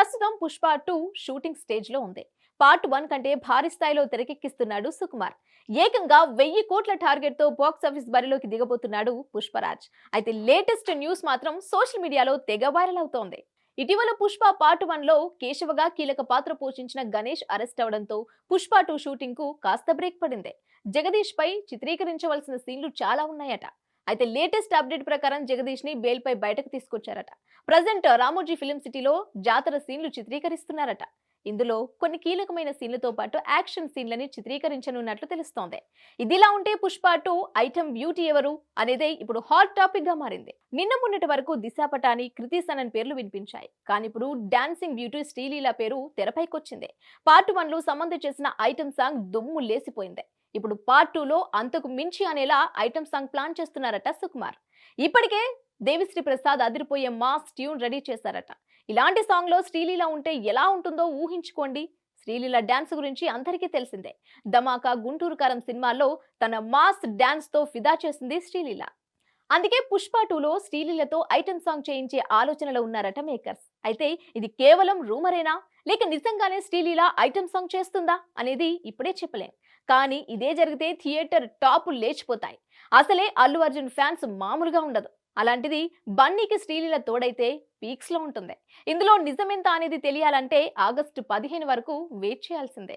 ప్రస్తుతం Pushpa 2 shooting stage లో ఉంది. పార్ట్ 1 కంటే భారీ స్థాయిలో తెరకెక్కిస్తున్నాడు సుకుమార్. ఏకంగా 1000 కోట్ల టార్గెట్ తో బాక్స్ ఆఫీస్ బరిలోకి దిగబోతున్నాడు పుష్పరాజ్. అయితే లేటెస్ట్ న్యూస్ మాత్రం సోషల్ మీడియాలో తెగ వైరల్ అవుతోంది. ఇటీవల పుష్ప పార్ట్ 1 లో కేశవగా కీలక పాత్ర పోషించిన గణేష్ అరెస్ట్ అవడంతో పుష్ప 2 షూటింగ్ కు కాస్త బ్రేక్ పడింది. జగదీష్ పై చిత్రీకరించవలసిన సీన్లు చాలా ఉన్నాయట. అయితే లేటెస్ట్ అప్డేట్ ప్రకారం జగదీష్ ని బెయిల్ పై బయటకు తీసుకొచ్చారట. ప్రజెంట్ రామోజీ ఫిలిం సిటీలో జాతర సీన్లు చిత్రీకరిస్తున్నారట. ఇందులో కొన్ని కీలకమైన సీన్లతో పాటు యాక్షన్ సీన్లని చిత్రీకరించనున్నట్లు తెలుస్తోంది. ఇదిలా ఉంటే పుష్ప 2 ఐటమ్ బ్యూటీ ఎవరు అనేదే ఇప్పుడు హాట్ టాపిక్ గా మారింది. నిన్న మొన్నటి వరకు దిశ పటాని, కృతి సనన్ పేర్లు వినిపించాయి. కానీ ఇప్పుడు డాన్సింగ్ బ్యూటీ శ్రీలీల పేరు తెరపైకొచ్చింది. పార్ట్ 1 లో సంబంధ చేసిన ఐటమ్ సాంగ్ దుమ్ము లేసిపోయింది. ఇప్పుడు పార్ట్ 2 లో అంతకు మించి అనేలా ఐటమ్ సాంగ్ ప్లాన్ చేస్తున్నారట సుకుమార్. ఇప్పటికే దేవిశ్రీ ప్రసాద్ అదిరిపోయే మాస్ ట్యూన్ రెడీ చేశారట. ఇలాంటి సాంగ్ లో శ్రీలీల ఉంటే ఎలా ఉంటుందో ఊహించుకోండి. శ్రీలీల డాన్స్ గురించి అందరికీ తెలిసిందే. ధమాకా, గుంటూరు కారం సినిమాల్లో తన మాస్ డాన్స్ తో ఫిదా చేసింది శ్రీలీల. అందుకే పుష్ప 2లో శ్రీలీలతో ఐటమ్ సాంగ్ చేయించే ఆలోచనలో ఉన్నారట మేకర్స్. అయితే ఇది కేవలం రూమరేనా, లేక నిజంగానే శ్రీలీల ఐటమ్ సాంగ్ చేస్తుందా అనేది ఇప్పుడే చెప్పలేం. కానీ ఇదే జరిగితే థియేటర్ టాపులు లేచిపోతాయి. అసలే అల్లు అర్జున్ ఫ్యాన్స్ మామూలుగా ఉండదు. అలాంటిది బన్నీకి శ్రీలీల తోడైతే పీక్స్ లో ఉంటుంది. ఇందులో నిజమెంత అనేది తెలియాలంటే ఆగస్టు 15 వరకు వెయిట్ చేయాల్సిందే.